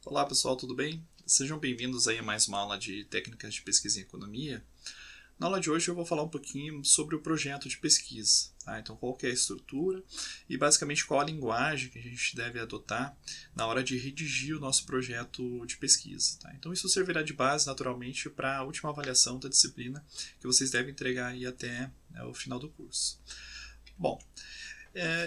Olá pessoal, tudo bem? Sejam bem-vindos aí a mais uma aula de técnicas de pesquisa em economia. Na aula de hoje eu vou falar um pouquinho sobre o projeto de pesquisa. Tá? Então, qual que é a estrutura e basicamente qual a linguagem que a gente deve adotar na hora de redigir o nosso projeto de pesquisa. Tá? Então, isso servirá de base naturalmente para a última avaliação da disciplina que vocês devem entregar aí até o final do curso. Bom,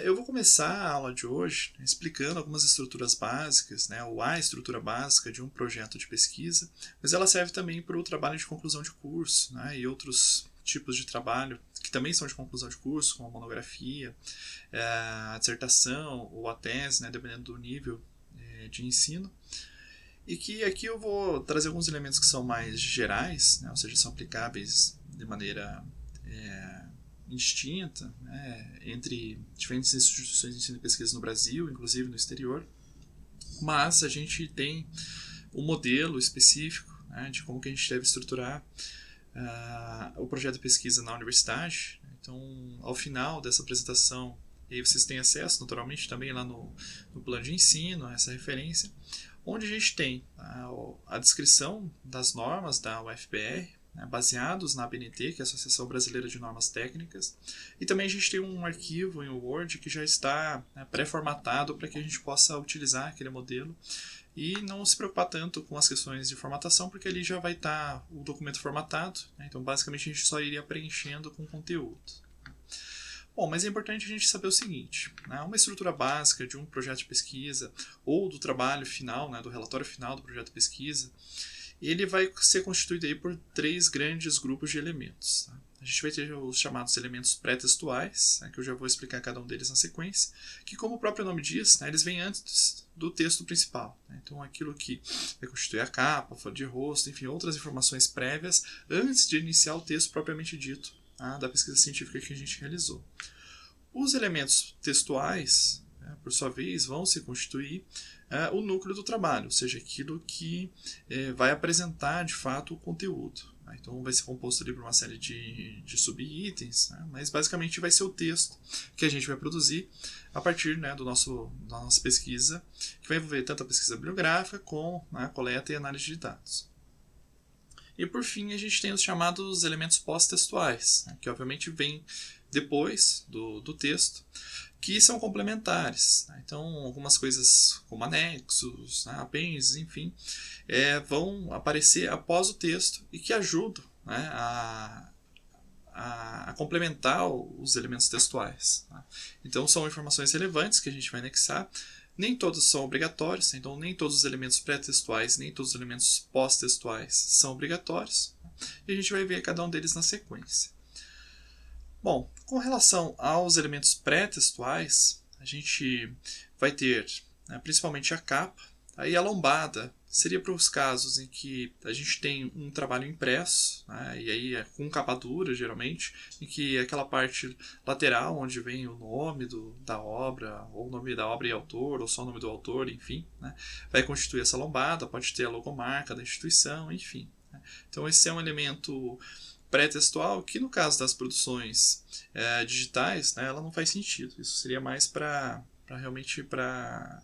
eu vou começar a aula de hoje explicando algumas estruturas básicas, né, ou a estrutura básica de um projeto de pesquisa, mas ela serve também para o trabalho de conclusão de curso, né, e outros tipos de trabalho que também são de conclusão de curso, como a monografia, a dissertação ou a tese, né, dependendo do nível de ensino. E que aqui eu vou trazer alguns elementos que são mais gerais, né, ou seja, são aplicáveis de maneira indistinta, né, entre diferentes instituições de ensino e pesquisa no Brasil, inclusive no exterior, mas a gente tem um modelo específico, né, de como que a gente deve estruturar o projeto de pesquisa na universidade. Então, ao final dessa apresentação, e aí vocês têm acesso naturalmente também lá no plano de ensino, essa referência, onde a gente tem a descrição das normas da UFPR, né, baseados na ABNT, que é a Associação Brasileira de Normas Técnicas, e também a gente tem um arquivo em Word que já está, né, pré-formatado para que a gente possa utilizar aquele modelo e não se preocupar tanto com as questões de formatação, porque ali já vai estar o documento formatado, né, então basicamente a gente só iria preenchendo com conteúdo. Bom, mas é importante a gente saber o seguinte, né, uma estrutura básica de um projeto de pesquisa ou do trabalho final, né, do relatório final do projeto de pesquisa, ele vai ser constituído aí por três grandes grupos de elementos. Tá? A gente vai ter os chamados elementos pré-textuais, né, que eu já vou explicar cada um deles na sequência, que como o próprio nome diz, né, eles vêm antes do texto principal. Né? Então aquilo que vai constituir a capa, a folha de rosto, enfim, outras informações prévias antes de iniciar o texto propriamente dito, tá, da pesquisa científica que a gente realizou. Os elementos textuais, né, por sua vez, vão se constituir o núcleo do trabalho, ou seja, aquilo que vai apresentar de fato o conteúdo. Né? Então vai ser composto ali por uma série de sub-itens, né? Mas basicamente vai ser o texto que a gente vai produzir a partir, né, da nossa pesquisa, que vai envolver tanto a pesquisa bibliográfica como a coleta e análise de dados. E por fim a gente tem os chamados elementos pós-textuais, né, que obviamente vêm depois do texto, que são complementares. Né? Então, algumas coisas como anexos, né, apêndices, enfim, vão aparecer após o texto e que ajudam, né, a complementar os elementos textuais. Tá? Então, são informações relevantes que a gente vai anexar. Nem todos são obrigatórios, então nem todos os elementos pré-textuais, nem todos os elementos pós-textuais são obrigatórios. E a gente vai ver cada um deles na sequência. Bom, com relação aos elementos pré-textuais, a gente vai ter, né, principalmente a capa, aí a lombada seria para os casos em que a gente tem um trabalho impresso, né, e aí é com capa dura geralmente, em que aquela parte lateral onde vem o nome da obra, ou o nome da obra e autor, ou só o nome do autor, enfim, né, vai constituir essa lombada, pode ter a logomarca da instituição, enfim. Né. Então esse é um elemento pré-textual, que no caso das produções digitais, né, ela não faz sentido. Isso seria mais para realmente para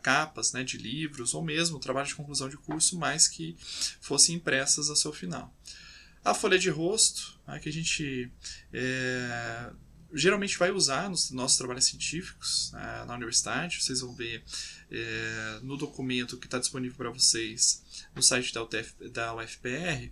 capas, né, de livros ou mesmo trabalho de conclusão de curso, mais que fossem impressas ao seu final. A folha de rosto, né, que a gente geralmente vai usar nos nossos trabalhos científicos na universidade. Vocês vão ver no documento que está disponível para vocês no site da UFPR.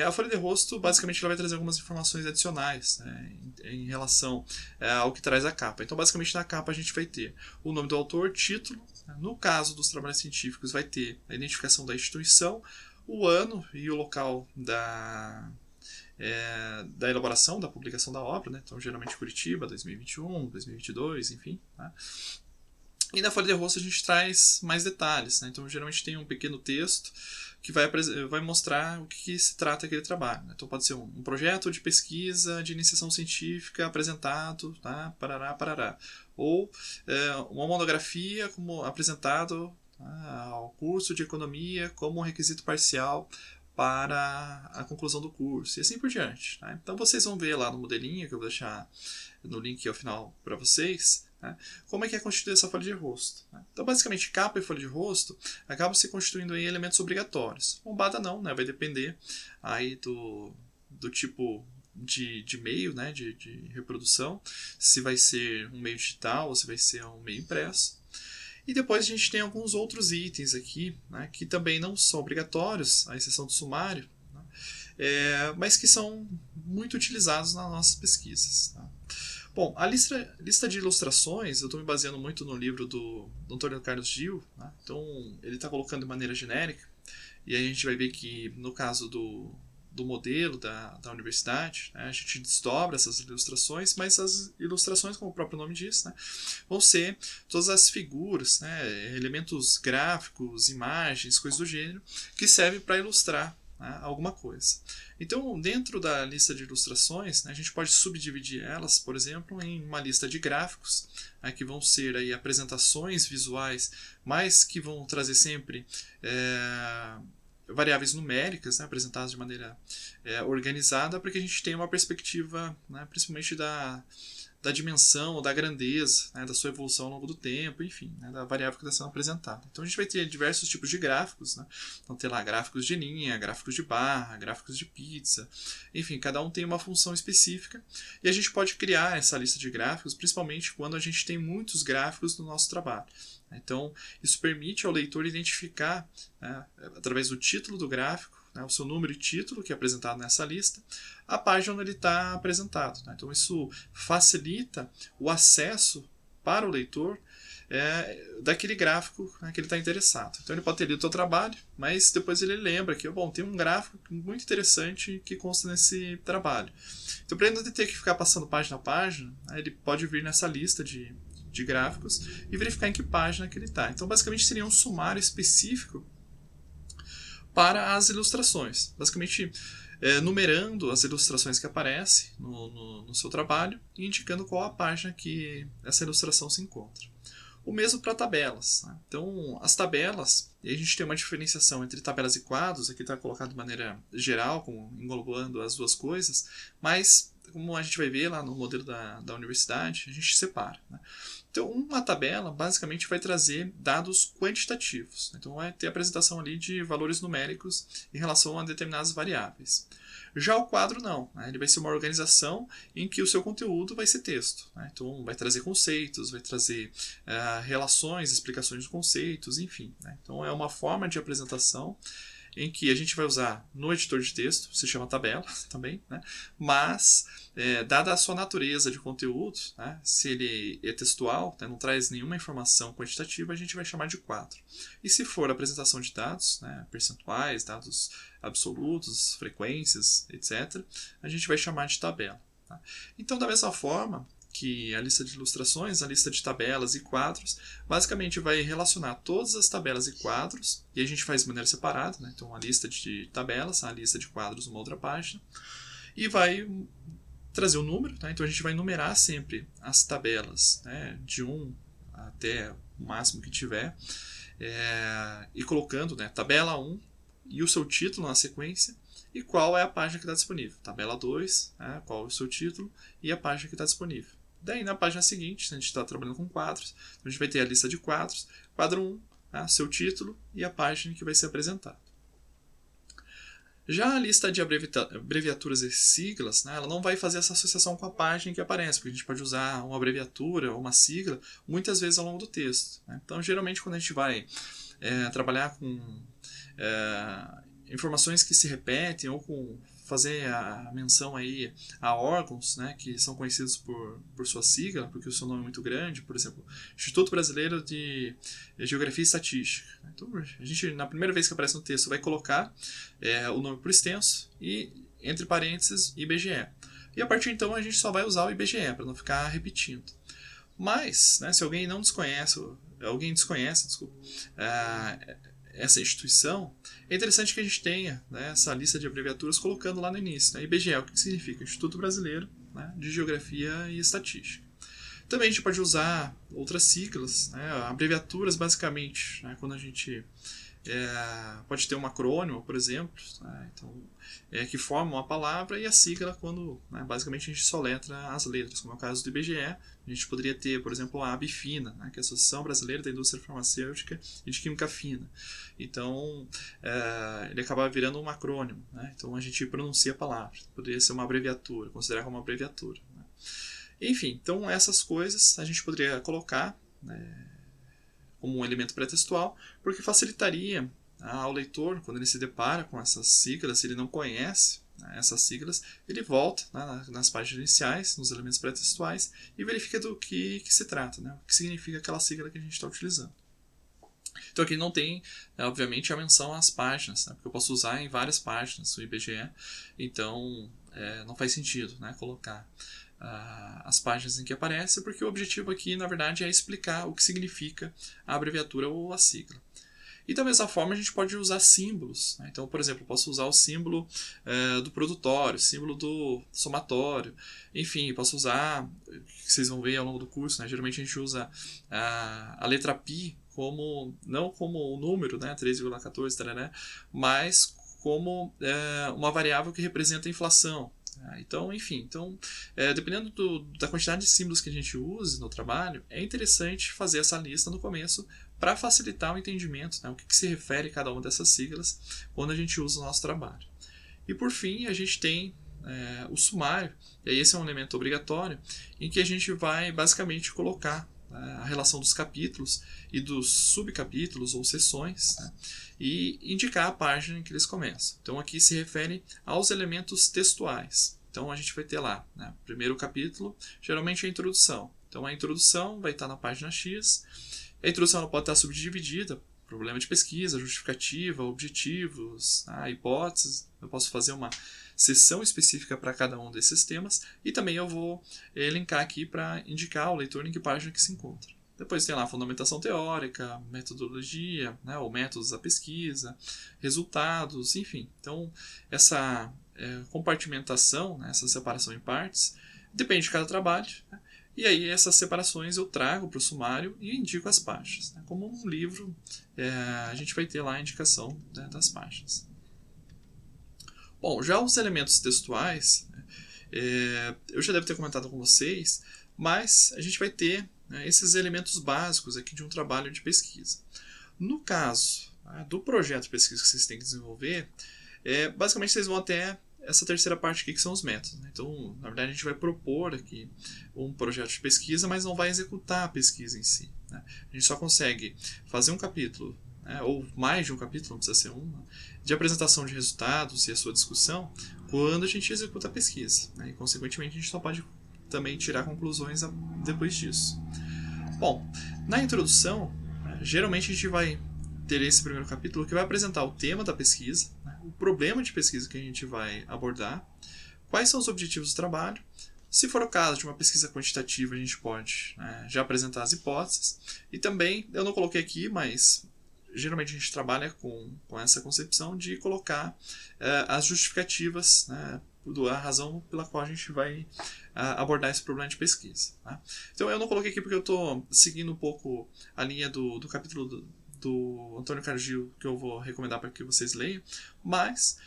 A folha de rosto, basicamente, ela vai trazer algumas informações adicionais, né, em relação ao que traz a capa. Então, basicamente, na capa a gente vai ter o nome do autor, título. No caso dos trabalhos científicos, vai ter a identificação da instituição, o ano e o local da elaboração, da publicação da obra. Né? Então, geralmente, Curitiba, 2021, 2022, enfim. Tá? E na folha de rosto a gente traz mais detalhes. Né? Então, geralmente, tem um pequeno texto que vai mostrar o que se trata aquele trabalho. Né? Então pode ser um projeto de pesquisa de iniciação científica apresentado, tá? Parará, parará. Ou uma monografia como apresentado, tá? Ao curso de economia como um requisito parcial para a conclusão do curso, e assim por diante. Tá? Então vocês vão ver lá no modelinho, que eu vou deixar no link ao final para vocês, né? Como é que é constituída essa folha de rosto? Né? Então, basicamente, capa e folha de rosto acabam se constituindo em elementos obrigatórios. Lombada não, né? Vai depender aí do tipo de meio, né? de reprodução, se vai ser um meio digital ou se vai ser um meio impresso. E depois a gente tem alguns outros itens aqui, né, que também não são obrigatórios, à exceção do sumário, né, mas que são muito utilizados nas nossas pesquisas. Tá? Bom, a lista de ilustrações, eu estou me baseando muito no livro do Antônio Carlos Gil, né, então ele está colocando de maneira genérica, e aí a gente vai ver que no caso do modelo da universidade, né, a gente desdobra essas ilustrações, mas as ilustrações, como o próprio nome diz, né, vão ser todas as figuras, né, elementos gráficos, imagens, coisas do gênero, que servem para ilustrar, né, alguma coisa. Então, dentro da lista de ilustrações, né, a gente pode subdividir elas, por exemplo, em uma lista de gráficos, né, que vão ser aí apresentações visuais, mas que vão trazer sempre variáveis numéricas, né, apresentadas de maneira organizada, para que a gente tenha uma perspectiva, né, principalmente da dimensão, da grandeza, né, da sua evolução ao longo do tempo, enfim, né, da variável que está sendo apresentada. Então a gente vai ter diversos tipos de gráficos, né? Então ter lá gráficos de linha, gráficos de barra, gráficos de pizza, enfim, cada um tem uma função específica e a gente pode criar essa lista de gráficos, principalmente quando a gente tem muitos gráficos no nosso trabalho. Então, isso permite ao leitor identificar, né, através do título do gráfico, né, o seu número e título, que é apresentado nessa lista, a página onde ele está apresentado. Né? Então, isso facilita o acesso para o leitor daquele gráfico, né, que ele está interessado. Então, ele pode ter lido o seu trabalho, mas depois ele lembra que tem um gráfico muito interessante que consta nesse trabalho. Então, para ele não ter que ficar passando página a página, né, ele pode vir nessa lista de gráficos e verificar em que página que ele está. Então, basicamente, seria um sumário específico para as ilustrações. Basicamente, numerando as ilustrações que aparecem no seu trabalho e indicando qual a página que essa ilustração se encontra. O mesmo para tabelas. Né? Então, as tabelas, e a gente tem uma diferenciação entre tabelas e quadros, aqui está colocado de maneira geral, como englobando as duas coisas, mas, como a gente vai ver lá no modelo da universidade, a gente separa. Né? Então, uma tabela basicamente vai trazer dados quantitativos. Então, vai ter a apresentação ali de valores numéricos em relação a determinadas variáveis. Já o quadro não, né? Ele vai ser uma organização em que o seu conteúdo vai ser texto. Né? Então, vai trazer conceitos, vai trazer relações, explicações de conceitos, enfim. Né? Então, é uma forma de apresentação em que a gente vai usar no editor de texto, se chama tabela também, né? Mas, dada a sua natureza de conteúdo, né? Se ele é textual, né? Não traz nenhuma informação quantitativa, a gente vai chamar de quadro. E se for apresentação de dados, né? Percentuais, dados absolutos, frequências, etc., a gente vai chamar de tabela. Tá? Então, da mesma forma que a lista de ilustrações, a lista de tabelas e quadros, basicamente vai relacionar todas as tabelas e quadros, e a gente faz de maneira separada, né? Então a lista de tabelas, a lista de quadros numa outra página, e vai trazer o número, tá? Então a gente vai numerar sempre as tabelas, né, de 1 até o máximo que tiver, e colocando, né, tabela 1 e o seu título na sequência, e qual é a página que está disponível. Tabela 2, né, qual é o seu título e a página que está disponível. Daí, na página seguinte, a gente está trabalhando com quadros, a gente vai ter a lista de quadros, quadro 1, né, seu título e a página que vai ser apresentada. Já a lista de abreviaturas e siglas, né, ela não vai fazer essa associação com a página que aparece, porque a gente pode usar uma abreviatura ou uma sigla muitas vezes ao longo do texto. Né? Então, geralmente, quando a gente vai trabalhar com informações que se repetem ou com fazer a menção aí a órgãos, né, que são conhecidos por sua sigla, porque o seu nome é muito grande, por exemplo, Instituto Brasileiro de Geografia e Estatística. Então, a gente, na primeira vez que aparece no texto, vai colocar o nome por extenso e, entre parênteses, IBGE. E a partir de então, a gente só vai usar o IBGE, para não ficar repetindo. Mas, né, se alguém desconhece essa instituição, é interessante que a gente tenha, né, essa lista de abreviaturas colocando lá no início. Né? IBGE, o que significa? Instituto Brasileiro, né, de Geografia e Estatística. Também a gente pode usar outras siglas, né? Abreviaturas basicamente, né? Quando a gente pode ter um acrônimo, por exemplo, né? Então, que forma uma palavra, e a sigla quando, né, basicamente a gente soletra as letras, como é o caso do IBGE. A gente poderia ter, por exemplo, a ABFINA, né, que é a Associação Brasileira da Indústria Farmacêutica e de Química Fina. Então, ele acaba virando um acrônimo, né? Então a gente pronuncia a palavra, poderia ser uma abreviatura, considerar como uma abreviatura, né? Enfim, então essas coisas a gente poderia colocar, né, como um elemento pré-textual, porque facilitaria ao leitor, quando ele se depara com essas siglas, se ele não conhece, né, essas siglas, ele volta, né, nas páginas iniciais, nos elementos pré-textuais, e verifica do que se trata, né, o que significa aquela sigla que a gente está utilizando. Então aqui não tem, obviamente, a menção às páginas, né, porque eu posso usar em várias páginas o IBGE, então não faz sentido, né, colocar as páginas em que aparece, porque o objetivo aqui, na verdade, é explicar o que significa a abreviatura ou a sigla. E da mesma forma a gente pode usar símbolos, né? Então, por exemplo, eu posso usar o símbolo do produtório, símbolo do somatório, enfim, posso usar, que vocês vão ver ao longo do curso, né? Geralmente a gente usa a letra π como, não como o número, né? 3,14, né? Mas como uma variável que representa a inflação. Então, enfim, dependendo da quantidade de símbolos que a gente use no trabalho, é interessante fazer essa lista no começo para facilitar o entendimento, né, o que se refere a cada uma dessas siglas quando a gente usa o nosso trabalho. E por fim, a gente tem o sumário, e aí esse é um elemento obrigatório, em que a gente vai basicamente colocar a relação dos capítulos e dos subcapítulos ou seções, né, e indicar a página em que eles começam. Então aqui se refere aos elementos textuais. Então a gente vai ter lá, né, primeiro capítulo, geralmente a introdução. Então a introdução vai estar na página X. A introdução ela pode estar subdividida, problema de pesquisa, justificativa, objetivos, hipóteses. Eu posso fazer uma seção específica para cada um desses temas, e também eu vou linkar aqui para indicar ao leitor em que página que se encontra. Depois tem lá a fundamentação teórica, metodologia, né, ou métodos da pesquisa, resultados, enfim. Então, essa compartimentação, né, essa separação em partes, depende de cada trabalho, né? E aí essas separações eu trago para o sumário e indico as páginas, né? Como um livro, a gente vai ter lá a indicação, né, das páginas. Bom, já os elementos textuais, eu já devo ter comentado com vocês, mas a gente vai ter, né, esses elementos básicos aqui de um trabalho de pesquisa. No caso, né, do projeto de pesquisa que vocês têm que desenvolver, basicamente vocês vão até essa terceira parte aqui, que são os métodos, né? Então, na verdade, a gente vai propor aqui um projeto de pesquisa, mas não vai executar a pesquisa em si, né? A gente só consegue fazer um capítulo, né, ou mais de um capítulo, não precisa ser um, né, de apresentação de resultados e a sua discussão quando a gente executa a pesquisa, né? E, consequentemente, a gente só pode também tirar conclusões depois disso. Bom, na introdução, né, geralmente a gente vai ter esse primeiro capítulo que vai apresentar o tema da pesquisa, né, o problema de pesquisa que a gente vai abordar, quais são os objetivos do trabalho. Se for o caso de uma pesquisa quantitativa, a gente pode, né, já apresentar as hipóteses. E também, eu não coloquei aqui, mas geralmente a gente trabalha com essa concepção de colocar as justificativas, né, a razão pela qual a gente vai abordar esse problema de pesquisa, tá? Então eu não coloquei aqui porque eu estou seguindo um pouco a linha do capítulo do Antônio Cargil, que eu vou recomendar para que vocês leiam, mas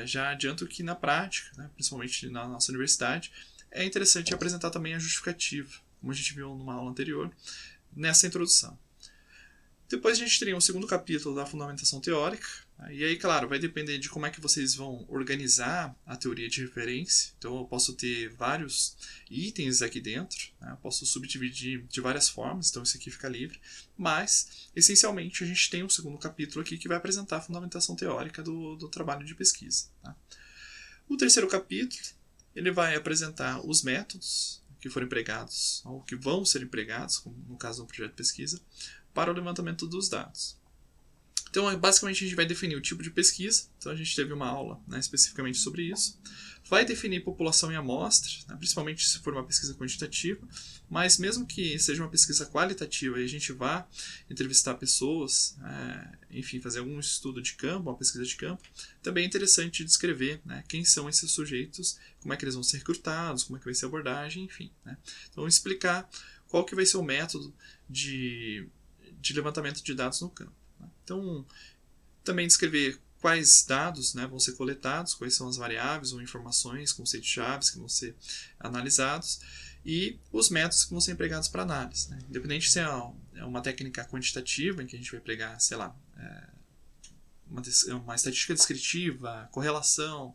já adianto que na prática, né, principalmente na nossa universidade, é interessante apresentar também a justificativa, como a gente viu numa aula anterior, nessa introdução. Depois a gente teria um segundo capítulo da fundamentação teórica, e aí, claro, vai depender de como é que vocês vão organizar a teoria de referência. Então eu posso ter vários itens aqui dentro, né? Eu posso subdividir de várias formas, então isso aqui fica livre, mas essencialmente a gente tem um segundo capítulo aqui que vai apresentar a fundamentação teórica do trabalho de pesquisa, tá? O terceiro capítulo ele vai apresentar os métodos que foram empregados, ou que vão ser empregados, como no caso do projeto de pesquisa, para o levantamento dos dados. Então, basicamente, a gente vai definir o tipo de pesquisa. Então, a gente teve uma aula, né, especificamente sobre isso. Vai definir população e amostra, né, principalmente se for uma pesquisa quantitativa. Mas mesmo que seja uma pesquisa qualitativa e a gente vá entrevistar pessoas, enfim, fazer algum estudo de campo, uma pesquisa de campo, também é interessante descrever, né, quem são esses sujeitos, como é que eles vão ser recrutados, como é que vai ser a abordagem, enfim. Né. Então, explicar qual que vai ser o método de levantamento de dados no campo. Então, também descrever quais dados, né, vão ser coletados, quais são as variáveis ou informações, conceitos-chave que vão ser analisados e os métodos que vão ser empregados para análise. Né. Independente se é uma técnica quantitativa, em que a gente vai empregar, sei lá, uma estatística descritiva, correlação,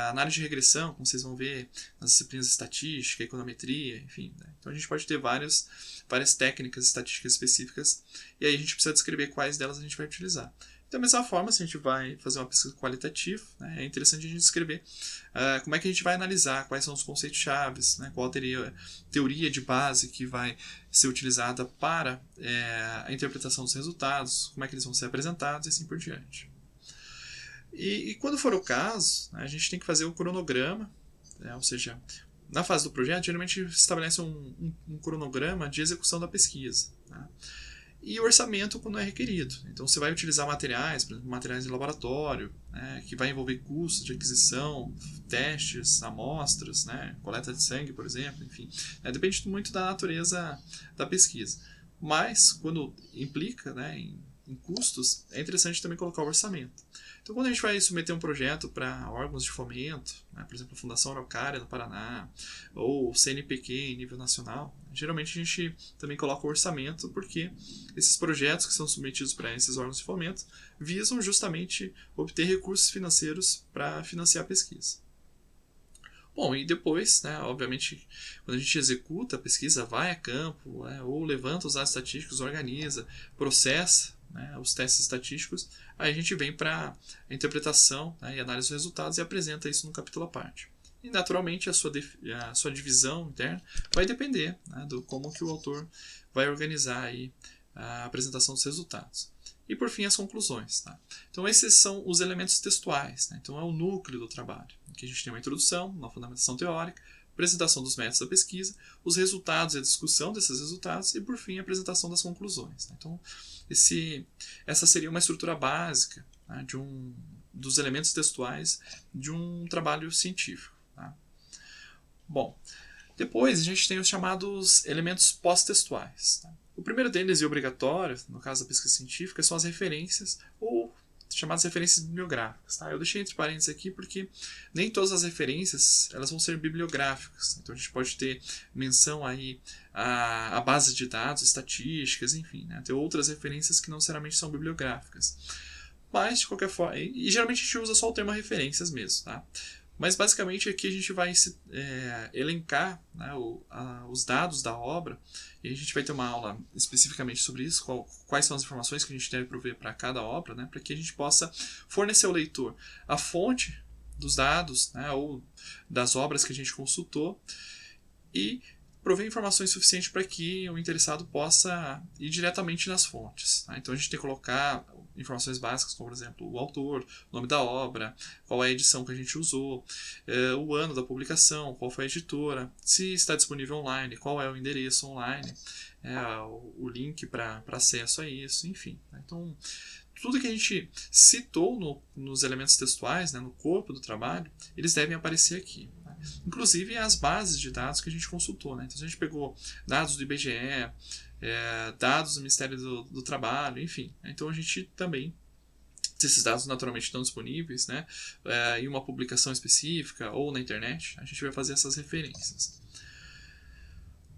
análise de regressão, como vocês vão ver nas disciplinas de estatística, econometria, enfim. Né. Então a gente pode ter várias técnicas estatísticas específicas e aí a gente precisa descrever quais delas a gente vai utilizar. Da mesma forma, se a gente vai fazer uma pesquisa qualitativa, né, é interessante a gente descrever como é que a gente vai analisar, quais são os conceitos-chave, né, qual teria a teoria de base que vai ser utilizada para a interpretação dos resultados, como é que eles vão ser apresentados e assim por diante. E quando for o caso, né, a gente tem que fazer um cronograma, né, ou seja, na fase do projeto, geralmente estabelece um cronograma de execução da pesquisa. Né? E o orçamento quando é requerido. Então você vai utilizar materiais, por exemplo, materiais de laboratório, né, que vai envolver custos de aquisição, testes, amostras, né, coleta de sangue, por exemplo, enfim. Depende muito da natureza da pesquisa. Mas, quando implica, né, em custos, é interessante também colocar o orçamento. Então, quando a gente vai submeter um projeto para órgãos de fomento, né, por exemplo, a Fundação Araucária, no Paraná, ou CNPq em nível nacional, geralmente a gente também coloca o orçamento, porque esses projetos que são submetidos para esses órgãos de fomento visam justamente obter recursos financeiros para financiar a pesquisa. Bom, e depois, né, obviamente, quando a gente executa a pesquisa, vai a campo, ou levanta os dados estatísticos, organiza, processa, né, os testes estatísticos, aí a gente vem para a interpretação, né, e análise dos resultados e apresenta isso num capítulo à parte. E naturalmente a sua divisão interna vai depender, né, do como que o autor vai organizar aí a apresentação dos resultados. E por fim as conclusões. Tá? Então esses são os elementos textuais. Né? Então é o núcleo do trabalho. Aqui a gente tem uma introdução, uma fundamentação teórica, apresentação dos métodos da pesquisa, os resultados e a discussão desses resultados e por fim a apresentação das conclusões. Né? Então essa seria uma estrutura básica, né, dos elementos textuais de um trabalho científico. Tá? Bom, depois a gente tem os chamados elementos pós-textuais. Tá? O primeiro deles, e obrigatório, no caso da pesquisa científica, são as referências, ou chamadas referências bibliográficas. Tá? Eu deixei entre parênteses aqui porque nem todas as referências elas vão ser bibliográficas. Então a gente pode ter menção aí a base de dados, estatísticas, enfim. Né? Tem outras referências que não necessariamente são bibliográficas. Mas, de qualquer forma, e geralmente a gente usa só o termo referências mesmo. Tá? Mas basicamente aqui a gente vai elencar, né, os dados da obra e a gente vai ter uma aula especificamente sobre isso, quais são as informações que a gente deve prover para cada obra, né, para que a gente possa fornecer ao leitor a fonte dos dados, né, ou das obras que a gente consultou e prover informações suficientes para que o interessado possa ir diretamente nas fontes. Tá? Então a gente tem que colocar informações básicas, como por exemplo o autor, o nome da obra, qual é a edição que a gente usou, o ano da publicação, qual foi a editora, se está disponível online, qual é o endereço online, o link para acesso a isso, enfim. Tá? Então tudo que a gente citou nos elementos textuais, né, no corpo do trabalho, eles devem aparecer aqui. Tá? Inclusive as bases de dados que a gente consultou. Né? Então, se a gente pegou dados do IBGE, dados do Ministério do Trabalho, enfim. Né? Então, a gente também, se esses dados naturalmente estão disponíveis, né, em uma publicação específica ou na internet, a gente vai fazer essas referências.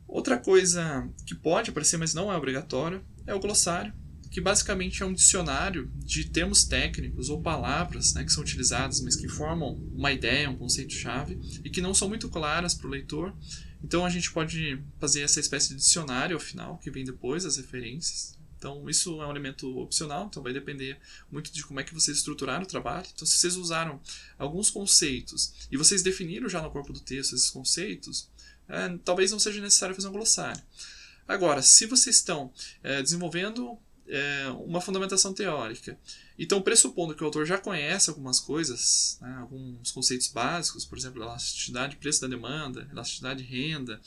Outra coisa que pode aparecer, mas não é obrigatório, é o glossário, que basicamente é um dicionário de termos técnicos ou palavras, né, que são utilizadas, mas que formam uma ideia, um conceito-chave, e que não são muito claras para o leitor. Então a gente pode fazer essa espécie de dicionário ao final, que vem depois das referências. Então isso é um elemento opcional, então vai depender muito de como é que vocês estruturaram o trabalho. Então se vocês usaram alguns conceitos e vocês definiram já no corpo do texto esses conceitos, talvez não seja necessário fazer um glossário. Agora, se vocês estão desenvolvendo uma fundamentação teórica. Então, pressupondo que o autor já conhece algumas coisas, né, alguns conceitos básicos, por exemplo, elasticidade de preço da demanda, elasticidade de renda,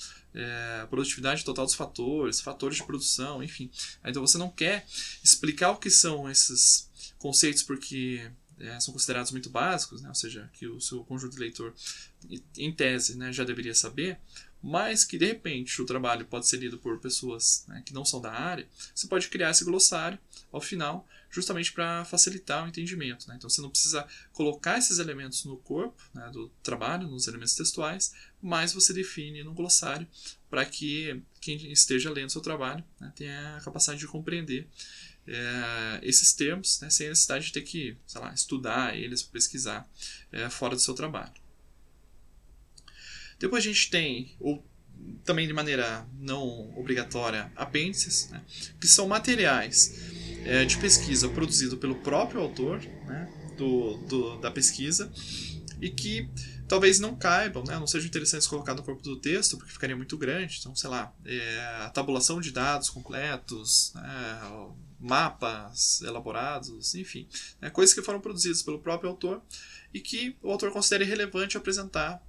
produtividade total dos fatores, fatores de produção, enfim. Então, você não quer explicar o que são esses conceitos porque são considerados muito básicos, né, ou seja, que o seu conjunto de leitor, em tese, né, já deveria saber, mas que de repente o trabalho pode ser lido por pessoas, né, que não são da área. Você pode criar esse glossário ao final, justamente para facilitar o entendimento, né? Então você não precisa colocar esses elementos no corpo, né, do trabalho, nos elementos textuais, mas você define no glossário para que quem esteja lendo seu trabalho, né, tenha a capacidade de compreender esses termos, né, sem a necessidade de ter que, sei lá, estudar eles, pesquisar fora do seu trabalho. Depois a gente tem, ou também de maneira não obrigatória, apêndices, né, que são materiais de pesquisa produzido pelo próprio autor, né, da pesquisa, e que talvez não caibam, né, não sejam interessantes colocar no corpo do texto, porque ficaria muito grande. Então, sei lá, a tabulação de dados completos, né, mapas elaborados, enfim, né, coisas que foram produzidas pelo próprio autor e que o autor considere relevante apresentar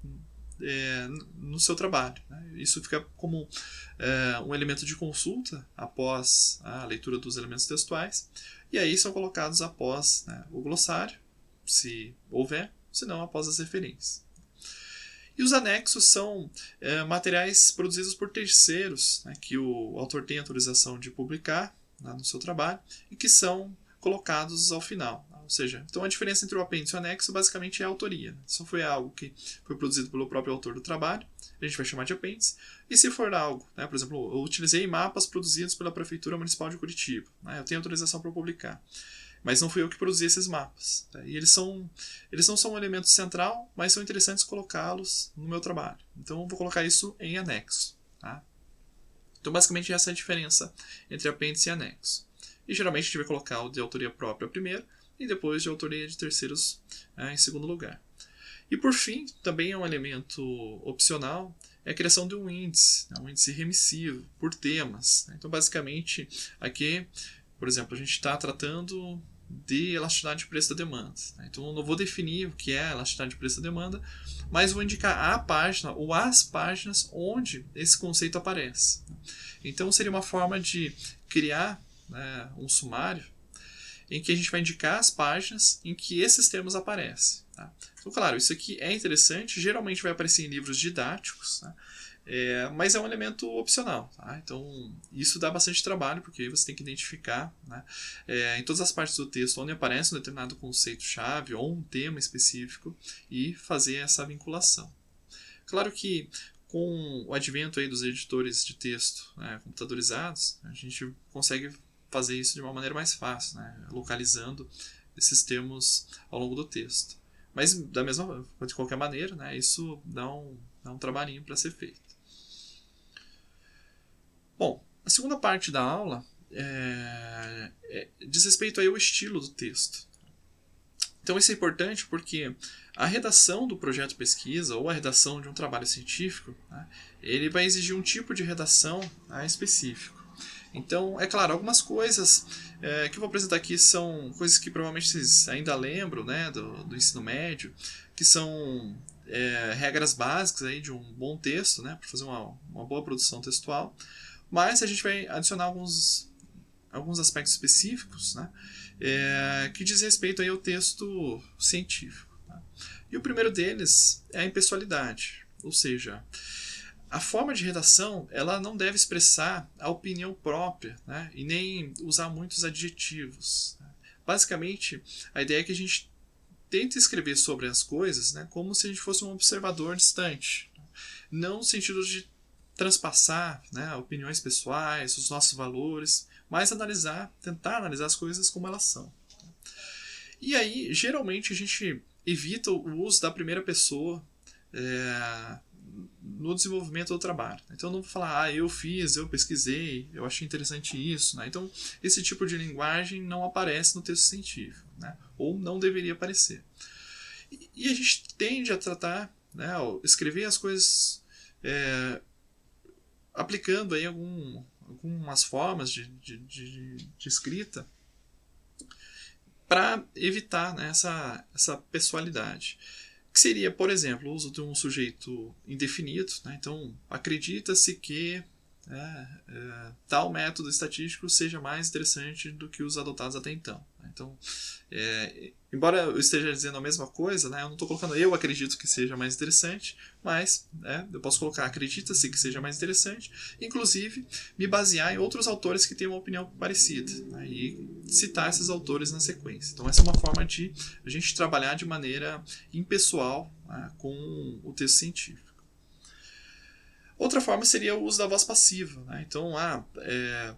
no seu trabalho, né? Isso fica como um elemento de consulta após a leitura dos elementos textuais, e aí são colocados após, né, o glossário, se houver, se não após as referências. E os anexos são materiais produzidos por terceiros, né, que o autor tem autorização de publicar, né, no seu trabalho, e que são colocados ao final. Ou seja, então a diferença entre o apêndice e o anexo basicamente é a autoria. Se foi algo que foi produzido pelo próprio autor do trabalho, a gente vai chamar de apêndice. E se for algo, né, por exemplo, eu utilizei mapas produzidos pela Prefeitura Municipal de Curitiba, né, eu tenho autorização para publicar, mas não fui eu que produzi esses mapas. Tá? E eles não são um elemento central, mas são interessantes colocá-los no meu trabalho. Então eu vou colocar isso em anexo. Tá? Então basicamente essa é a diferença entre apêndice e anexo. E geralmente a gente vai colocar o de autoria própria primeiro e depois de autoria de terceiros em segundo lugar. E por fim, também é um elemento opcional, é a criação de um índice remissivo por temas. Então basicamente aqui, por exemplo, a gente está tratando de elasticidade de preço da demanda. Então eu não vou definir o que é elasticidade de preço da demanda, mas vou indicar a página ou as páginas onde esse conceito aparece. Então seria uma forma de criar, né, um sumário em que a gente vai indicar as páginas em que esses termos aparecem. Tá? Então, claro, isso aqui é interessante, geralmente vai aparecer em livros didáticos, tá? Mas é um elemento opcional. Tá? Então, isso dá bastante trabalho, porque você tem que identificar, né, em todas as partes do texto onde aparece um determinado conceito-chave ou um tema específico e fazer essa vinculação. Claro que com o advento aí dos editores de texto, né, computadorizados, a gente consegue fazer isso de uma maneira mais fácil, né, localizando esses termos ao longo do texto. Mas, de qualquer maneira, né, isso dá um trabalhinho para ser feito. Bom, a segunda parte da aula diz respeito aí ao estilo do texto. Então isso é importante porque a redação do projeto de pesquisa ou a redação de um trabalho científico, né, ele vai exigir um tipo de redação específico. Então, é claro, algumas coisas que eu vou apresentar aqui são coisas que provavelmente vocês ainda lembram, né, do ensino médio, que são regras básicas aí de um bom texto, né, para fazer uma boa produção textual, mas a gente vai adicionar alguns aspectos específicos, né, que diz respeito aí ao texto científico. Tá? E o primeiro deles é a impessoalidade, ou seja, a forma de redação ela não deve expressar a opinião própria, né, e nem usar muitos adjetivos. Né? Basicamente, a ideia é que a gente tente escrever sobre as coisas, né, como se a gente fosse um observador distante, não no sentido de transpassar, né, opiniões pessoais, os nossos valores, mas tentar analisar as coisas como elas são. E aí, geralmente, a gente evita o uso da primeira pessoa no desenvolvimento do trabalho. Então eu não vou falar, eu fiz, eu pesquisei, eu achei interessante isso. Né? Então esse tipo de linguagem não aparece no texto científico, né? Ou não deveria aparecer. E a gente tende a tratar, né, escrever as coisas aplicando aí algumas formas de escrita para evitar, né, essa pessoalidade. Que seria, por exemplo, o uso de um sujeito indefinido. Né? Então, acredita-se que tal método estatístico seja mais interessante do que os adotados até então. Então, embora eu esteja dizendo a mesma coisa, né, eu não estou colocando eu acredito que seja mais interessante, mas eu posso colocar acredita-se que seja mais interessante, inclusive me basear em outros autores que têm uma opinião parecida, né, e citar esses autores na sequência. Então, essa é uma forma de a gente trabalhar de maneira impessoal, né, com o texto científico. Outra forma seria o uso da voz passiva. Né? Então,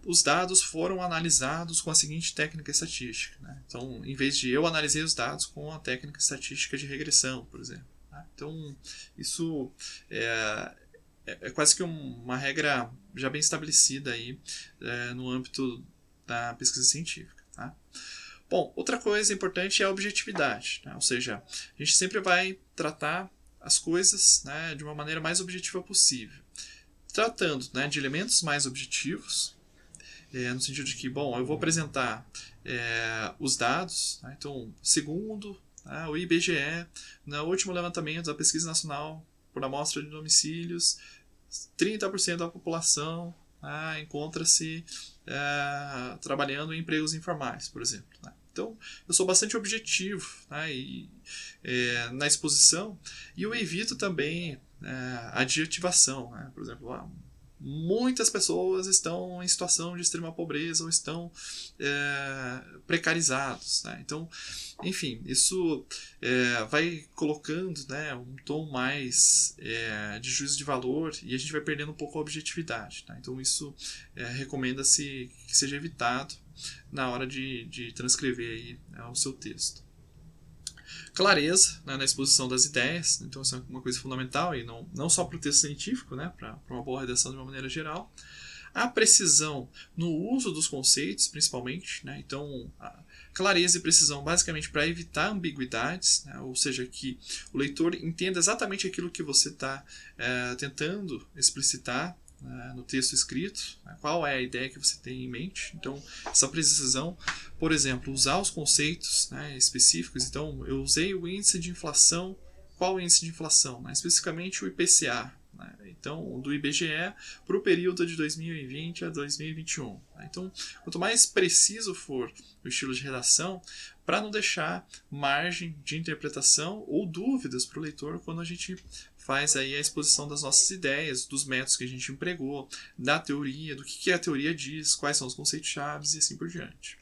os dados foram analisados com a seguinte técnica estatística. Né? Então, em vez de eu analisei os dados com a técnica estatística de regressão, por exemplo. Né? Então, isso é quase que uma regra já bem estabelecida aí, no âmbito da pesquisa científica. Tá? Bom, outra coisa importante é a objetividade. Né? Ou seja, a gente sempre vai tratar as coisas, né, de uma maneira mais objetiva possível. Tratando, né, de elementos mais objetivos, no sentido de que, bom, eu vou apresentar os dados. Né, então, segundo o IBGE, no último levantamento da Pesquisa Nacional por Amostra de Domicílios, 30% da população encontra-se trabalhando em empregos informais, por exemplo. Né. Então, eu sou bastante objetivo, né, na exposição, e eu evito também a adjetivação. Né? Por exemplo, muitas pessoas estão em situação de extrema pobreza ou estão precarizados. Né? Então, enfim, isso vai colocando, né, um tom mais de juízo de valor, e a gente vai perdendo um pouco a objetividade. Tá? Então, isso recomenda-se que seja evitado na hora de transcrever aí, o seu texto. Clareza, né, na exposição das ideias, então isso é uma coisa fundamental, e não só para o texto científico, né, para uma boa redação de uma maneira geral. A precisão no uso dos conceitos, principalmente, né, então clareza e precisão basicamente para evitar ambiguidades, né, ou seja, que o leitor entenda exatamente aquilo que você está tentando explicitar no texto escrito, né, qual é a ideia que você tem em mente. Então, essa precisão, por exemplo, usar os conceitos, né, específicos. Então, eu usei o índice de inflação. Qual o índice de inflação? Né, especificamente o IPCA. Né, então, do IBGE para o período de 2020 a 2021. Né, então, quanto mais preciso for o estilo de redação, para não deixar margem de interpretação ou dúvidas para o leitor quando a gente faz aí a exposição das nossas ideias, dos métodos que a gente empregou, da teoria, do que a teoria diz, quais são os conceitos-chave e assim por diante.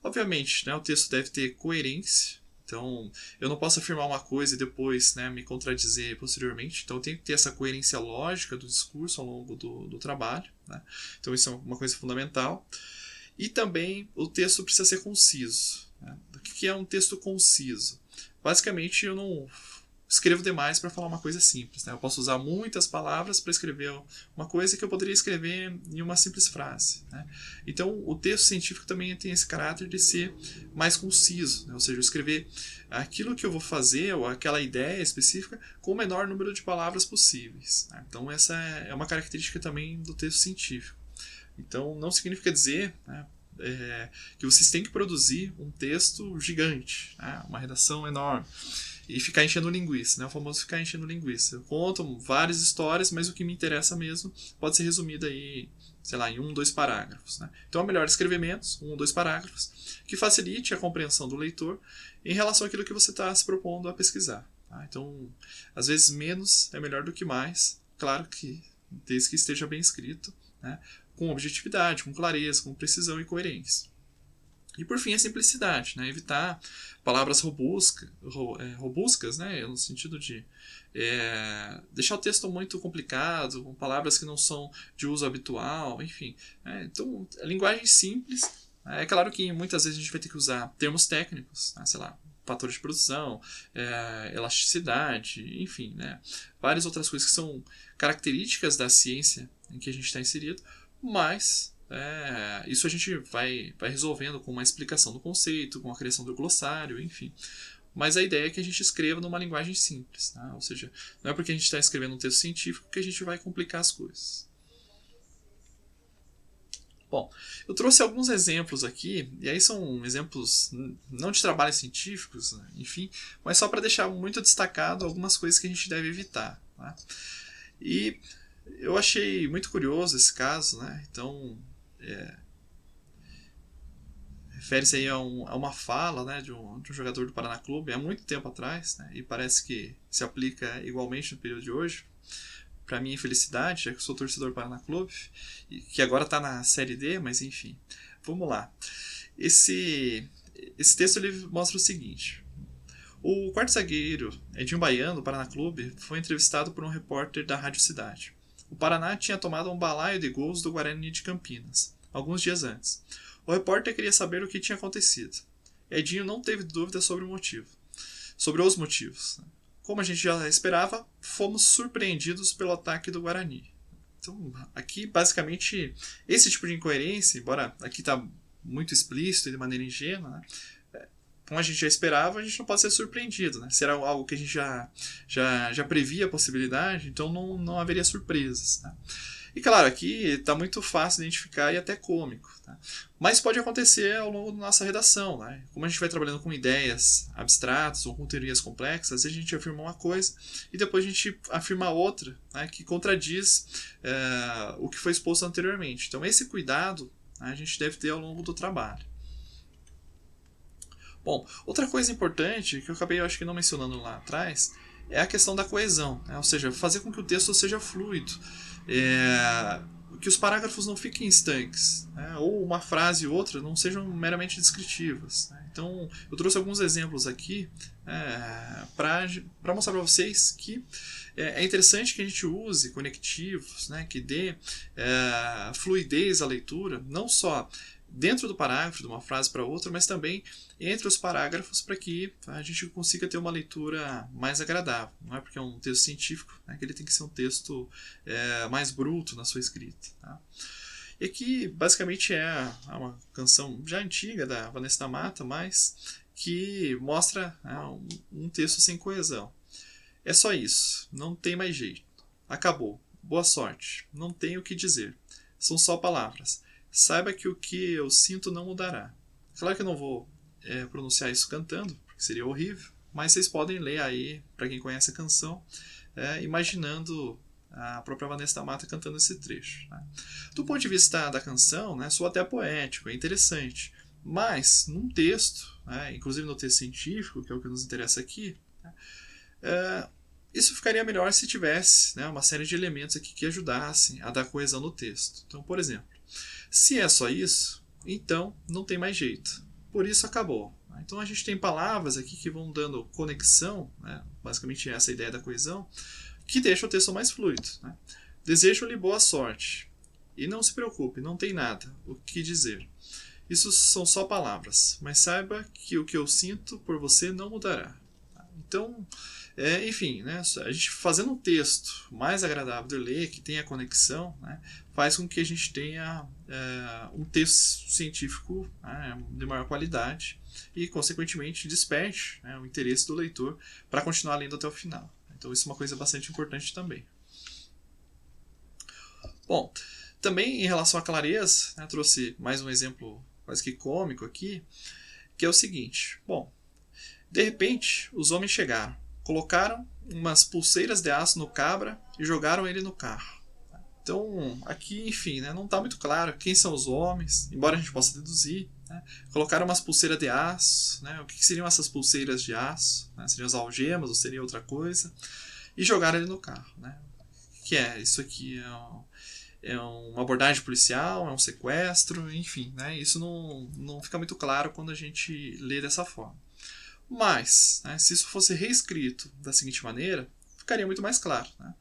Obviamente, né, o texto deve ter coerência. Então, eu não posso afirmar uma coisa e depois, né, me contradizer posteriormente. Então, eu tenho que ter essa coerência lógica do discurso ao longo do trabalho. Né? Então, isso é uma coisa fundamental. E também o texto precisa ser conciso. Né? O que é um texto conciso? Basicamente, eu não escrevo demais para falar uma coisa simples. Né? Eu posso usar muitas palavras para escrever uma coisa que eu poderia escrever em uma simples frase. Né? Então, o texto científico também tem esse caráter de ser mais conciso. Né? Ou seja, eu escrever aquilo que eu vou fazer, ou aquela ideia específica, com o menor número de palavras possíveis. Né? Então, essa é uma característica também do texto científico. Então, não significa dizer, né, que vocês têm que produzir um texto gigante, né, uma redação enorme, e ficar enchendo linguiça, né, o famoso ficar enchendo linguiça. Eu conto várias histórias, mas o que me interessa mesmo pode ser resumido aí, sei lá, em 1, 2 parágrafos. Né. Então é melhor escrever menos, 1 ou 2 parágrafos, que facilite a compreensão do leitor em relação àquilo que você está se propondo a pesquisar. Tá. Então, às vezes menos é melhor do que mais, claro que desde que esteja bem escrito, né, com objetividade, com clareza, com precisão e coerência. E por fim, a simplicidade, né? Evitar palavras robuscas, né? No sentido de deixar o texto muito complicado, com palavras que não são de uso habitual, enfim. Então, a linguagem simples. É claro que muitas vezes a gente vai ter que usar termos técnicos, né? Sei lá, fator de produção, elasticidade, enfim, né? Várias outras coisas que são características da ciência em que a gente está inserido, mas isso a gente vai resolvendo com uma explicação do conceito, com a criação do glossário, enfim. Mas a ideia é que a gente escreva numa linguagem simples, tá? Ou seja, não é porque a gente está escrevendo um texto científico que a gente vai complicar as coisas. Bom, eu trouxe alguns exemplos aqui, e aí são exemplos não de trabalhos científicos, né, enfim, mas só para deixar muito destacado algumas coisas que a gente deve evitar. Tá? E eu achei muito curioso esse caso, né? Então, refere-se aí a uma fala, né, de um jogador do Paraná Clube há muito tempo atrás, né, e parece que se aplica igualmente no período de hoje. Para minha infelicidade, já que eu sou torcedor do Paraná Clube, que agora está na Série D, mas enfim, vamos lá. Esse texto ele mostra o seguinte: o quarto zagueiro Edinho Baiano, do Paraná Clube, foi entrevistado por um repórter da Rádio Cidade. O Paraná tinha tomado um balaio de gols do Guarani de Campinas, alguns dias antes. O repórter queria saber o que tinha acontecido. Edinho não teve dúvida sobre os motivos. Como a gente já esperava, fomos surpreendidos pelo ataque do Guarani. Então, aqui, basicamente, esse tipo de incoerência, embora aqui está muito explícito e de maneira ingênua, né? Como a gente já esperava, a gente não pode ser surpreendido. Né? Se era algo que a gente já previa a possibilidade, então não haveria surpresas. Né? E claro, aqui está muito fácil identificar e até cômico. Tá? Mas pode acontecer ao longo da nossa redação. Né? Como a gente vai trabalhando com ideias abstratas ou com teorias complexas, às vezes a gente afirma uma coisa e depois a gente afirma outra, né, que contradiz o que foi exposto anteriormente. Então esse cuidado, né, a gente deve ter ao longo do trabalho. Bom, outra coisa importante que eu acabei, eu acho que não mencionando lá atrás, é a questão da coesão, né? Ou seja, fazer com que o texto seja fluido, que os parágrafos não fiquem estanques, né? Ou uma frase e outra não sejam meramente descritivas. Né? Então, eu trouxe alguns exemplos aqui para mostrar para vocês que é interessante que a gente use conectivos, né? Que dê fluidez à leitura, não só dentro do parágrafo, de uma frase para outra, mas também entre os parágrafos para que a gente consiga ter uma leitura mais agradável. Não é porque é um texto científico, né, que ele tem que ser um texto mais bruto na sua escrita. Tá? E aqui, basicamente, é uma canção já antiga da Vanessa da Mata, mas que mostra um texto sem coesão. É só isso, não tem mais jeito. Acabou. Boa sorte. Não tenho o que dizer. São só palavras. Saiba que o que eu sinto não mudará. Claro que eu não vou pronunciar isso cantando, porque seria horrível, mas vocês podem ler aí, para quem conhece a canção, imaginando a própria Vanessa da Mata cantando esse trecho. Né? Do ponto de vista da canção, né, soa até poético, é interessante, mas num texto, inclusive no texto científico, que é o que nos interessa aqui, isso ficaria melhor se tivesse uma série de elementos aqui que ajudassem a dar coesão no texto. Então, por exemplo, se é só isso, então não tem mais jeito. Por isso acabou. Então a gente tem palavras aqui que vão dando conexão, né? Basicamente essa ideia da coesão, que deixa o texto mais fluido. Né? Desejo-lhe boa sorte. E não se preocupe, não tem nada o que dizer. Isso são só palavras, mas saiba que o que eu sinto por você não mudará. Então, enfim, né, a gente fazendo um texto mais agradável de ler, que tenha conexão, né, faz com que a gente tenha um texto científico de maior qualidade e, consequentemente, desperte o interesse do leitor para continuar lendo até o final. Então, isso é uma coisa bastante importante também. Bom, também em relação à clareza, trouxe mais um exemplo quase que cômico aqui, que é o seguinte. Bom, de repente, os homens chegaram, colocaram umas pulseiras de aço no cabra e jogaram ele no carro. Então, aqui, enfim, não está muito claro quem são os homens, embora a gente possa deduzir. Né? Colocaram umas pulseiras de aço, né? O que seriam essas pulseiras de aço? Né? Seriam as algemas ou seria outra coisa? E jogaram ele no carro. Né? Que isso aqui é uma abordagem policial, é um sequestro, enfim, né? Isso não fica muito claro quando a gente lê dessa forma. Mas, se isso fosse reescrito da seguinte maneira, ficaria muito mais claro. Né?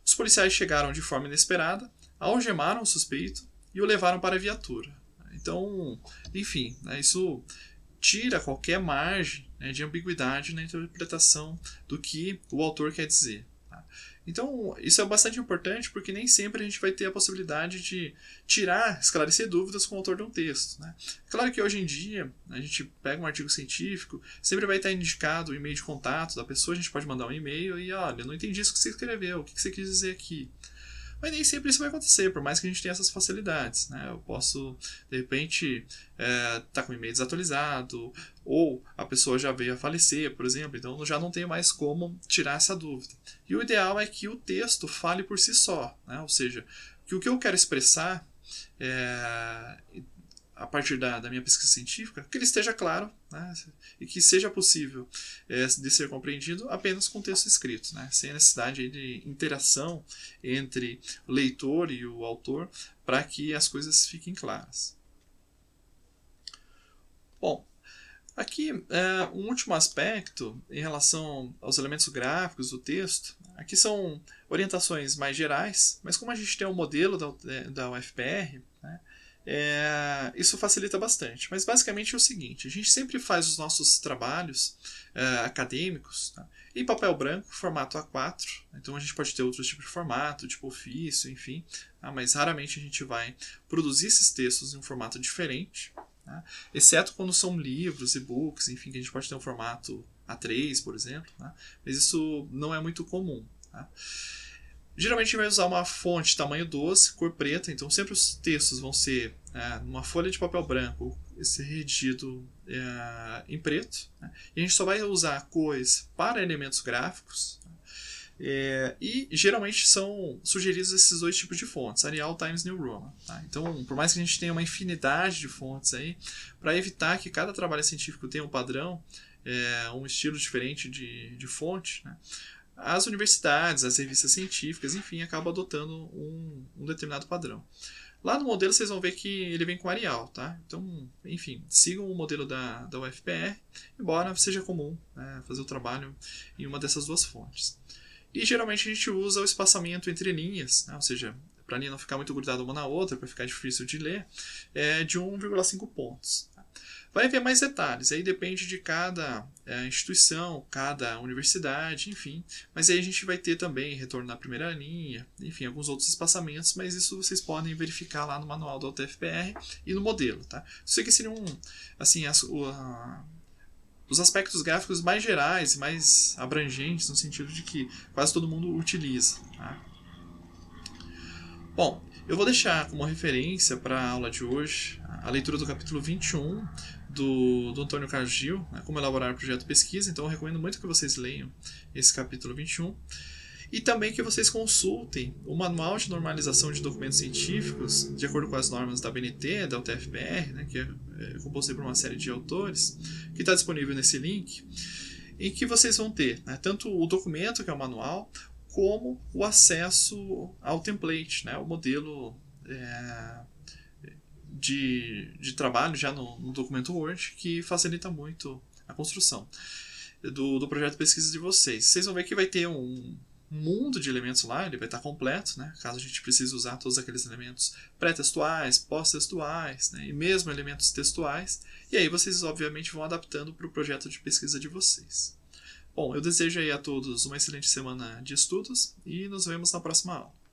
Os policiais chegaram de forma inesperada, algemaram o suspeito e o levaram para a viatura. Então, enfim, isso tira qualquer margem de ambiguidade na interpretação do que o autor quer dizer. Tá? Então, isso é bastante importante porque nem sempre a gente vai ter a possibilidade de esclarecer dúvidas com o autor de um texto. Né? Claro que hoje em dia, a gente pega um artigo científico, sempre vai estar indicado o e-mail de contato da pessoa, a gente pode mandar um e-mail e, olha, não entendi isso que você escreveu, o que você quis dizer aqui? Mas nem sempre isso vai acontecer, por mais que a gente tenha essas facilidades, né? Eu posso, de repente, tá com o e-mail desatualizado, ou a pessoa já veio a falecer, por exemplo, então eu já não tenho mais como tirar essa dúvida. E o ideal é que o texto fale por si só, né? Ou seja, que o que eu quero expressar a partir da minha pesquisa científica, que ele esteja claro, né, e que seja possível de ser compreendido apenas com texto escrito, né, sem a necessidade de interação entre o leitor e o autor para que as coisas fiquem claras. Bom, aqui um último aspecto em relação aos elementos gráficos do texto. Aqui são orientações mais gerais, mas como a gente tem um modelo da UFPR, né, isso facilita bastante. Mas basicamente é o seguinte: a gente sempre faz os nossos trabalhos acadêmicos, tá, em papel branco, formato A4. Então a gente pode ter outros tipos de formato, tipo ofício, enfim, tá, mas raramente a gente vai produzir esses textos em um formato diferente, tá, exceto quando são livros, e-books, enfim, que a gente pode ter um formato A3, por exemplo, tá, mas isso não é muito comum. Tá. Geralmente a gente vai usar uma fonte tamanho 12, cor preta, então sempre os textos vão ser numa folha de papel branco, esse redigido em preto, né? E a gente só vai usar cores para elementos gráficos, e geralmente são sugeridos esses dois tipos de fontes, Arial, Times New Roman. Tá? Então, por mais que a gente tenha uma infinidade de fontes aí, para evitar que cada trabalho científico tenha um padrão, um estilo diferente de fonte, né? As universidades, as revistas científicas, enfim, acabam adotando um determinado padrão. Lá no modelo vocês vão ver que ele vem com Arial, tá? Então, enfim, sigam o modelo da UFPR, embora seja comum, né, fazer o trabalho em uma dessas duas fontes. E geralmente a gente usa o espaçamento entre linhas, né, ou seja, para a linha não ficar muito grudada uma na outra, para ficar difícil de ler, de 1,5 pontos. Vai haver mais detalhes, aí depende de cada instituição, cada universidade, enfim. Mas aí a gente vai ter também retorno na primeira linha, enfim, alguns outros espaçamentos, mas isso vocês podem verificar lá no manual da UTFPR e no modelo, tá? Isso aqui seriam, assim, os aspectos gráficos mais gerais e mais abrangentes, no sentido de que quase todo mundo utiliza, tá? Bom, eu vou deixar como referência para a aula de hoje a leitura do capítulo 21 do Antônio Carlos Gil, né, como elaborar um projeto de pesquisa. Então eu recomendo muito que vocês leiam esse capítulo 21. E também que vocês consultem o Manual de Normalização de Documentos Científicos, de acordo com as normas da BNT, da UTFPR, né, que é composto por uma série de autores, que está disponível nesse link, em que vocês vão ter, né, tanto o documento, que é o manual, como o acesso ao template, né, o modelo de trabalho já no documento Word, que facilita muito a construção do projeto de pesquisa de vocês. Vocês vão ver que vai ter um mundo de elementos lá, ele vai estar completo, né, caso a gente precise usar todos aqueles elementos pré-textuais, pós-textuais, né, e mesmo elementos textuais, e aí vocês obviamente vão adaptando para o projeto de pesquisa de vocês. Bom, eu desejo aí a todos uma excelente semana de estudos e nos vemos na próxima aula.